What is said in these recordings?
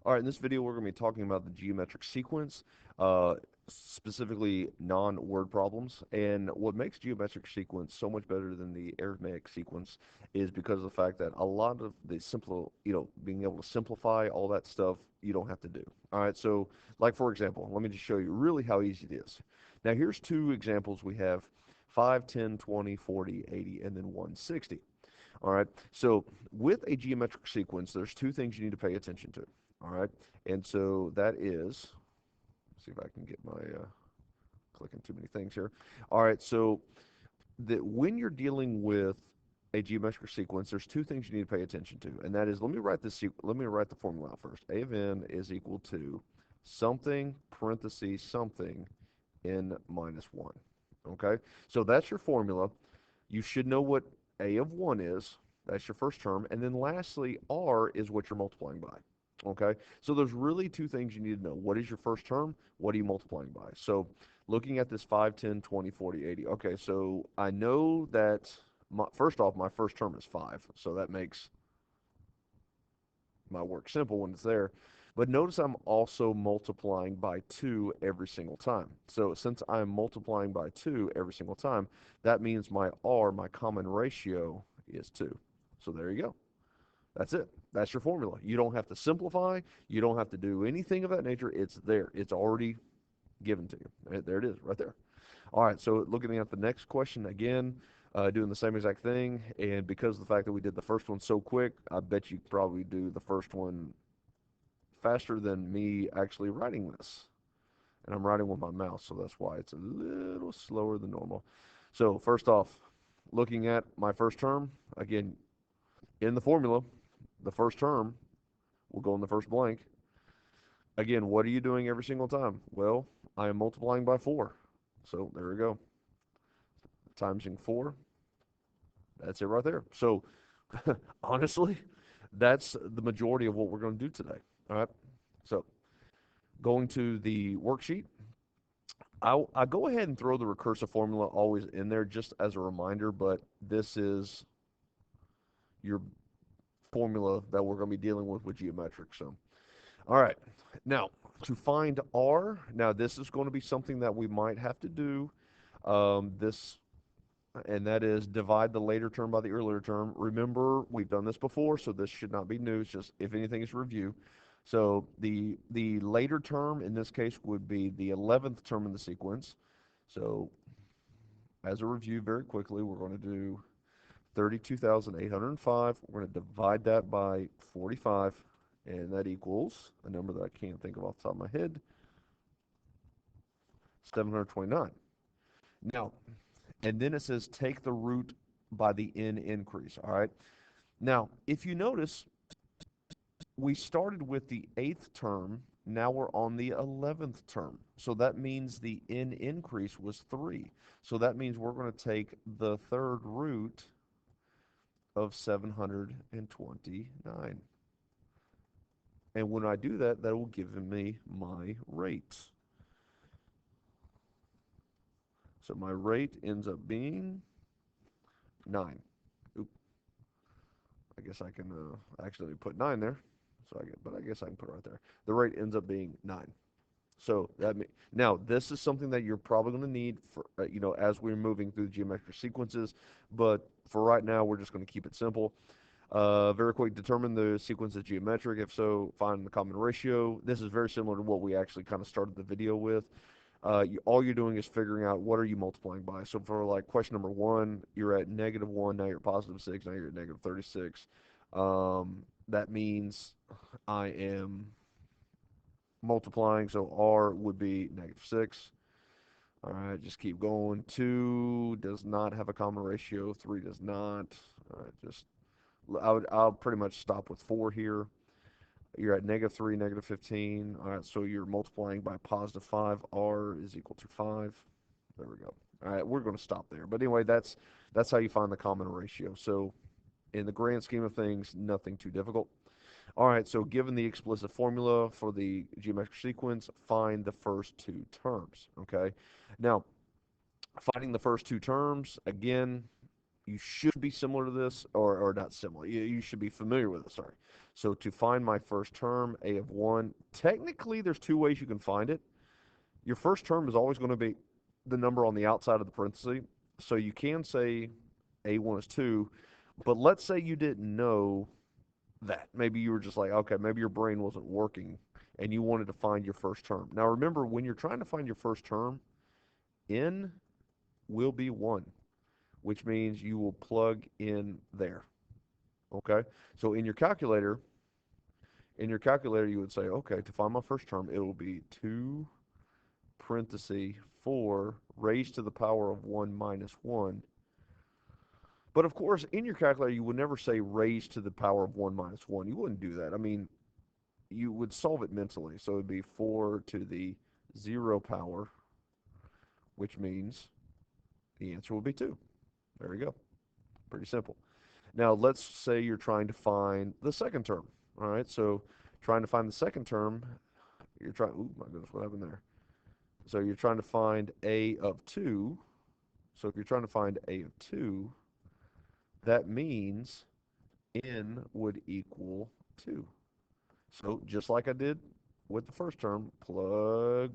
All right, in this video, we're going to be talking about the geometric sequence, uh, specifically non-word problems. And what makes geometric sequence so much better than the arithmetic sequence is because of the fact that a lot of the simple, being able to simplify all that stuff, you don't have to do. All right, so like for example, let me just show you really how easy it is. Now, here's two examples we have: 5, 10, 20, 40, 80, and then 160. All right. So with a geometric sequence, there's two things you need to pay attention to. All right. And so that is, see if I can get my clicking too many things here. All right. So that when you're dealing with a geometric sequence, there's two things you need to pay attention to, and that is, let me write the formula out first. A of n is equal to something parentheses something n minus 1. Okay. So that's your formula. You should know what a of 1 is. That's your first term. And then lastly, r is what you're multiplying by. Okay? So there's really two things you need to know. What is your first term? What are you multiplying by? So looking at this 5, 10, 20, 40, 80. Okay, so I know that, first off, my first term is 5. So that makes my work simple when it's there. But notice I'm also multiplying by 2 every single time. So since I'm multiplying by 2 every single time, that means my r, my common ratio, is 2. So there you go. That's it. That's your formula. You don't have to simplify. You don't have to do anything of that nature. It's there. It's already given to you. There it is, right there. All right, so looking at the next question again, doing the same exact thing, and because of the fact that we did the first one so quick, I bet you probably do the first one faster than me actually writing this. And I'm writing with my mouse, so that's why it's a little slower than normal. So first off, looking at my first term, again, in the formula, the first term will go in the first blank. Again, what are you doing every single time? Well, I am multiplying by 4. So there we go. Timesing 4. That's it right there. So honestly, that's the majority of what we're going to do today. All right. So going to the worksheet, I'll go ahead and throw the recursive formula always in there just as a reminder, but this is your formula that we're going to be dealing with geometric. So, all right. Now, to find r, now this is going to be something that we might have to do. This, and that is divide the later term by the earlier term. Remember, we've done this before, so this should not be new. It's just, if anything, is review. So the later term in this case would be the 11th term in the sequence. So as a review, very quickly, we're going to do 32,805. We're going to divide that by 45, and that equals a number that I can't think of off the top of my head, 729. Now, and then it says take the root by the n increase. All right. Now, if you notice, we started with the 8th term. Now we're on the 11th term. So that means the n increase was 3. So that means we're going to take the third root of 729. And when I do that, that will give me my rate. So my rate ends up being 9. Oop. I guess I can actually put 9 there. But I guess I can put it right there. The rate ends up being 9. So now this is something that you're probably going to need for as we're moving through the geometric sequences. But for right now, we're just going to keep it simple. Very quick, determine the sequence is geometric. If so, find the common ratio. This is very similar to what we actually kind of started the video with. All you're doing is figuring out what are you multiplying by. So for like question number 1, you're at -1, now you're +6, now you're at -36. That means I am multiplying, so R would be -6. All right, just keep going. 2 does not have a common ratio. 3 does not. All right, I'll pretty much stop with 4 here. You're at -3, -15. All right, so you're multiplying by +5. R is equal to 5. There we go. All right, we're going to stop there. But anyway, that's how you find the common ratio. So in the grand scheme of things, nothing too difficult. All right, so given the explicit formula for the geometric sequence, find the first 2 terms, okay? Now, finding the first 2 terms, again, you should be similar to this, or not similar. You should be familiar with it, sorry. So to find my first term, a of 1, technically there's two ways you can find it. Your first term is always going to be the number on the outside of the parenthesis. So you can say a1 is 2, but let's say you didn't know that. Maybe you were just like, okay, maybe your brain wasn't working and you wanted to find your first term. Now remember, when you're trying to find your first term, n will be 1, which means you will plug in there. Okay? So in your calculator, you would say, okay, to find my first term, it will be 2 parenthesis 4 raised to the power of 1 minus 1. But of course, in your calculator, you would never say raised to the power of 1 minus 1. You wouldn't do that. I mean, you would solve it mentally. So it would be 4 to the 0 power, which means the answer would be 2. There we go. Pretty simple. Now, let's say you're trying to find the second term. All right, so trying to find the second term, ooh, my goodness, what happened there? So you're trying to find a of 2. So if you're trying to find a of 2, that means n would equal 2. So just like I did with the first term, plug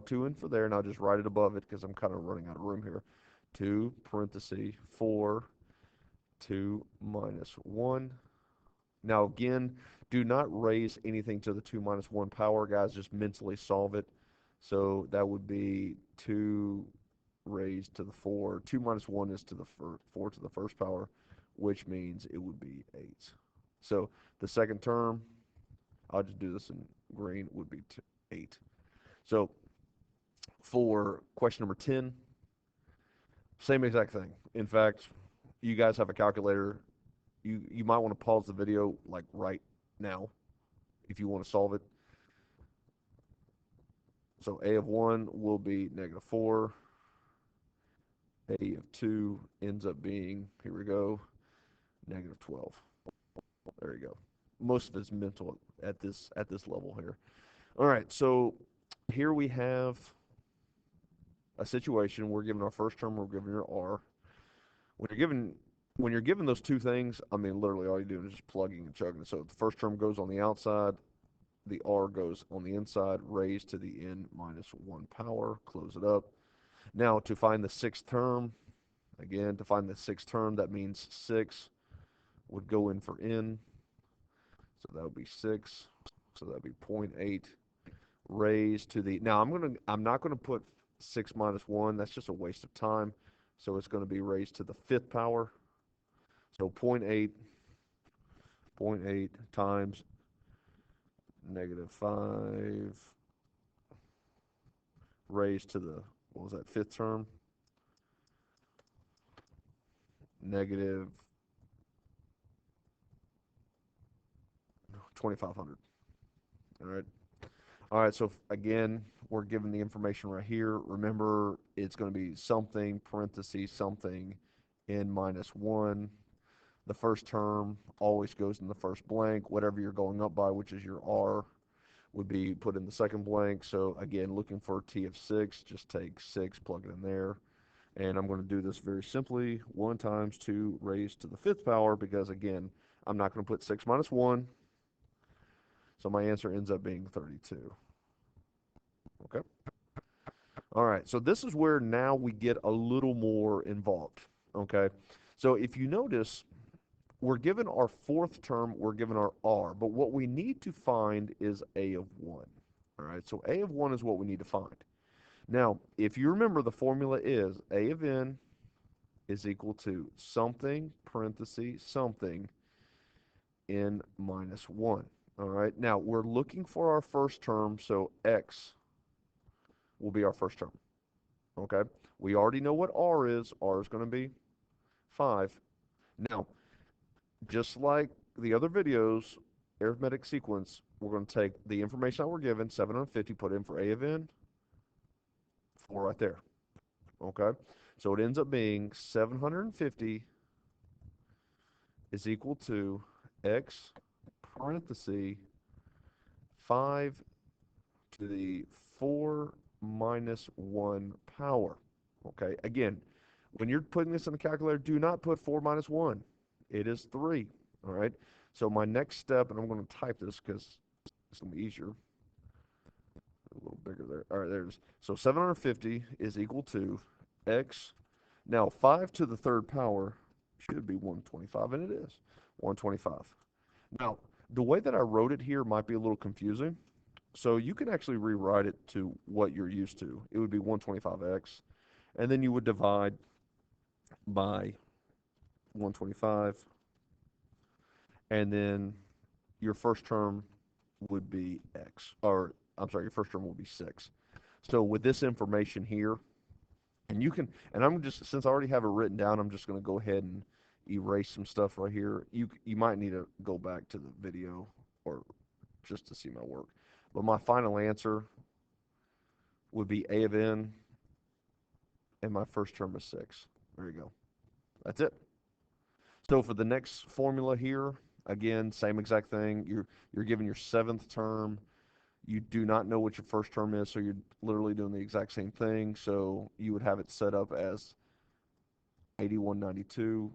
2 in for there, and I'll just write it above it because I'm kind of running out of room here. 2 parenthesis 4, 2 minus 1. Now again, do not raise anything to the 2 minus 1 power, guys. Just mentally solve it. So that would be 2 raised to the 4. 2 minus 1 is to the 4 to the first power, which means it would be 8. So the second term, I'll just do this in green, would be 8. So for question number 10, same exact thing. In fact, you guys have a calculator. You might want to pause the video like right now if you want to solve it. So a of 1 will be -4. A of 2 ends up being, here we go, -12. There you go. Most of it's mental at this level here. All right, so here we have a situation. We're given our first term, we're given your R. When you're given those two things, I mean, literally all you're doing is just plugging and chugging. So the first term goes on the outside, the R goes on the inside, raised to the n minus 1 power, close it up. Now to find the sixth term, again, to find the sixth term, that means 6 would go in for n. So that would be 6. So that would be 0.8 raised to the, now I'm not gonna put 6 minus 1. That's just a waste of time. So it's going to be raised to the fifth power. So 0.8 times -5 raised to the, what was that, fifth term? Negative 2,500. All right. All right, so again, we're given the information right here. Remember, it's going to be something, parentheses, something, n minus 1. The first term always goes in the first blank. Whatever you're going up by, which is your R, would be put in the second blank. So again, looking for t of 6, just take 6, plug it in there. And I'm going to do this very simply. 1 times 2 raised to the fifth power, because again, I'm not going to put 6 minus 1. So my answer ends up being 32. Okay. All right. So this is where now we get a little more involved. Okay. So if you notice, we're given our fourth term, we're given our R, but what we need to find is a of 1. All right. So a of 1 is what we need to find. Now, if you remember, the formula is a of n is equal to something, parentheses, something, n minus 1. All right. Now, we're looking for our first term, so x will be our first term. Okay. We already know what r is. R is going to be 5. Now, just like the other videos, arithmetic sequence, we're going to take the information that we're given, 750, put in for a of n, 4 right there. Okay. So it ends up being 750 is equal to x parenthesis 5 to the 4 minus 1 power. Okay, again, When you're putting this in the calculator, do not put 4 minus 1. It is 3. All right. So my next step, and I'm going to type this because it's going to be easier. A little bigger there. All right, there's so 750 is equal to x. Now 5 to the third power should be 125, and it is 125. Now the way that I wrote it here might be a little confusing. So you can actually rewrite it to what you're used to. It would be 125x, and then you would divide by 125, and then your first term would be x, or I'm sorry, your first term will be 6. So with this information here, and you can, and I'm just, since I already have it written down, I'm just going to go ahead and erase some stuff right here. You might need to go back to the video or just to see my work. But my final answer would be a of n, and my first term is 6. There you go. That's it. So for the next formula here, again, same exact thing. You're given your 7th term. You do not know what your first term is, so you're literally doing the exact same thing. So you would have it set up as 8192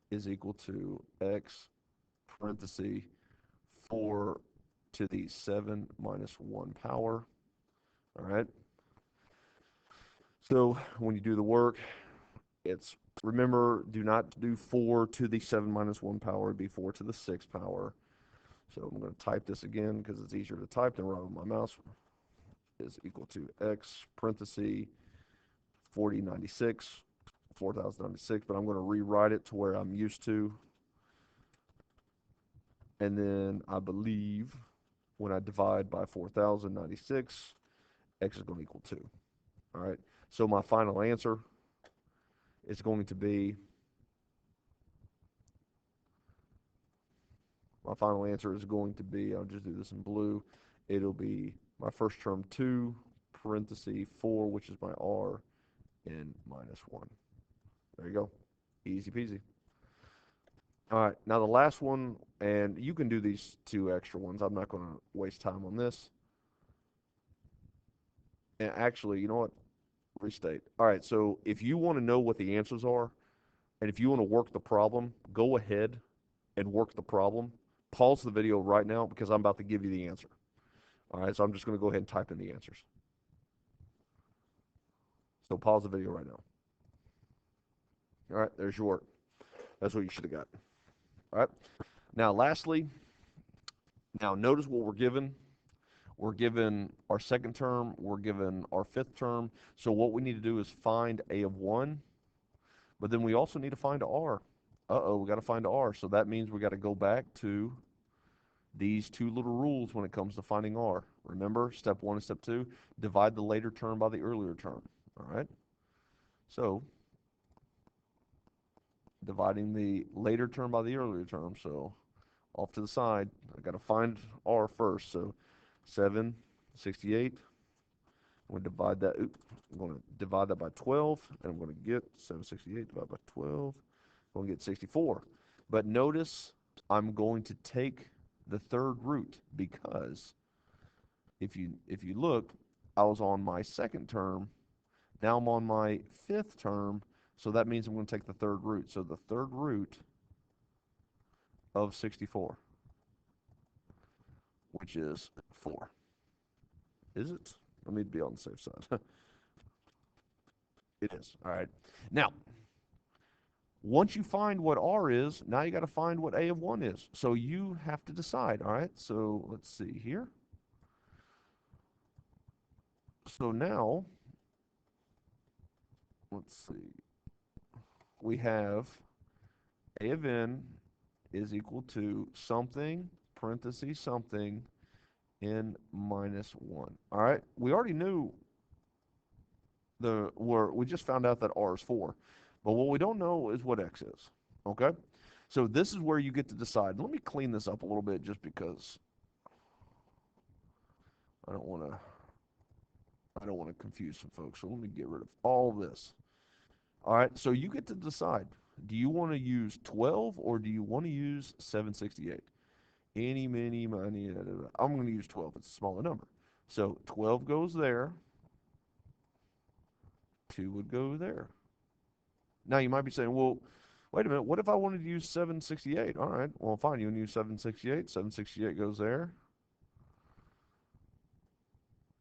is equal to x parenthesis 4 to the 7 minus 1 power. All right. So when you do the work, it's, remember, do not do 4 to the 7 minus 1 power. It'd be 4 to the 6 power. So I'm going to type this again because it's easier to type than write with my mouse. Is equal to x parenthesis 4096, 4096, but I'm going to rewrite it to where I'm used to. And then I believe when I divide by 4096, x is going to equal 2. All right. So my final answer is going to be, I'll just do this in blue. It'll be my first term 2, parenthesis 4, which is my r, and minus 1. There you go. Easy peasy. All right, now the last one, and you can do these 2 extra ones. I'm not going to waste time on this. And actually, you know what? Restate. All right, so if you want to know what the answers are, and if you want to work the problem, go ahead and work the problem. Pause the video right now because I'm about to give you the answer. All right, so I'm just going to go ahead and type in the answers. So pause the video right now. All right, there's your work. That's what you should have got. All right. Now, lastly, now notice what we're given. We're given our second term. We're given our 5th term. So what we need to do is find a of 1, but then we also need to find r. Uh-oh, we got to find r. So that means we got to go back to these 2 little rules when it comes to finding r. Remember, step 1 and step 2, divide the later term by the earlier term. All right. So dividing the later term by the earlier term. So off to the side, I got to find r first. So 768. I'm going to divide that. I'm going to divide that by 12, and I'm going to get 768 divided by 12. I'm going to get 64. But notice I'm going to take the third root because if you look, I was on my 2nd term. Now I'm on my 5th term. So that means I'm going to take the third root. So the third root of 64, which is 4. Is it? Let me be on the safe side. It is. All right. Now, once you find what r is, now you got to find what a of 1 is. So you have to decide. All right. So let's see here. So now, let's see. We have a of n is equal to something, parentheses, something, n minus 1. All right. We already knew we just found out that r is 4. But what we don't know is what x is. Okay? So this is where you get to decide. Let me clean this up a little bit just because I don't want to confuse some folks. So let me get rid of all this. All right, so you get to decide. Do you want to use 12 or do you want to use 768? Any, many, money. I'm going to use 12. It's a smaller number. So 12 goes there. 2 would go there. Now you might be saying, well, wait a minute, what if I wanted to use 768? All right, well, fine, you can use 768. 768 goes there,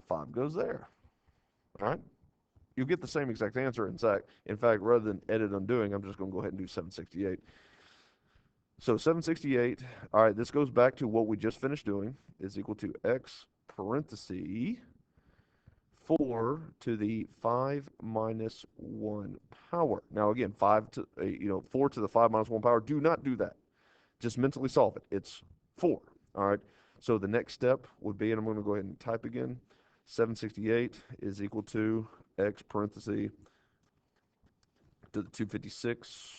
5 goes there. All right, you'll get the same exact answer. In fact, rather than edit undoing, I'm just going to go ahead and do 768. So 768, all right, this goes back to what we just finished doing, is equal to x parenthesis 4 to the 5 minus 1 power. Now again, 4 to the 5 minus 1 power. Do not do that. Just mentally solve it. It's 4. All right. So the next step would be, and I'm going to go ahead and type again, 768 is equal to x parenthesis to the 256.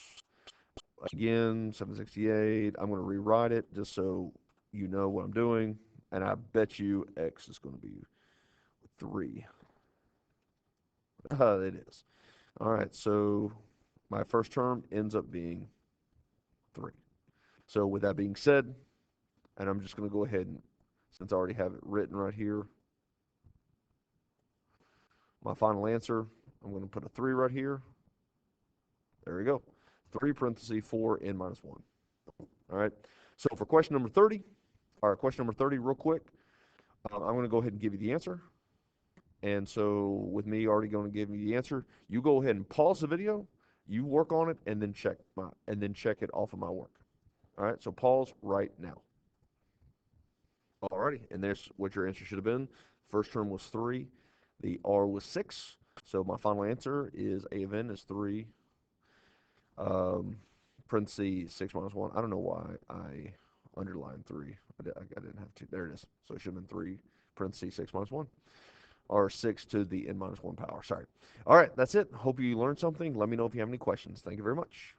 Again, 768. I'm going to rewrite it just so you know what I'm doing. And I bet you x is going to be 3. It is. All right, so my first term ends up being 3. So with that being said, and I'm just going to go ahead and, since I already have it written right here, my final answer, I'm going to put a 3 right here. There we go. 3 parentheses 4 n minus 1. All right, so for question number 30, question number 30 real quick, I'm going to go ahead and give you the answer. And so with me already going to give you the answer, you go ahead and pause the video, you work on it, and then check it off of my work. All right, so pause right now. Alrighty, and there's what your answer should have been. First term was 3, the R was 6. So my final answer is A of n is 3, parentheses 6 minus 1. I don't know why I underlined 3. I didn't have to. There it is. So it should have been 3, parentheses 6 minus 1. Or 6 to the n minus 1 power. Sorry. All right, that's it. Hope you learned something. Let me know if you have any questions. Thank you very much.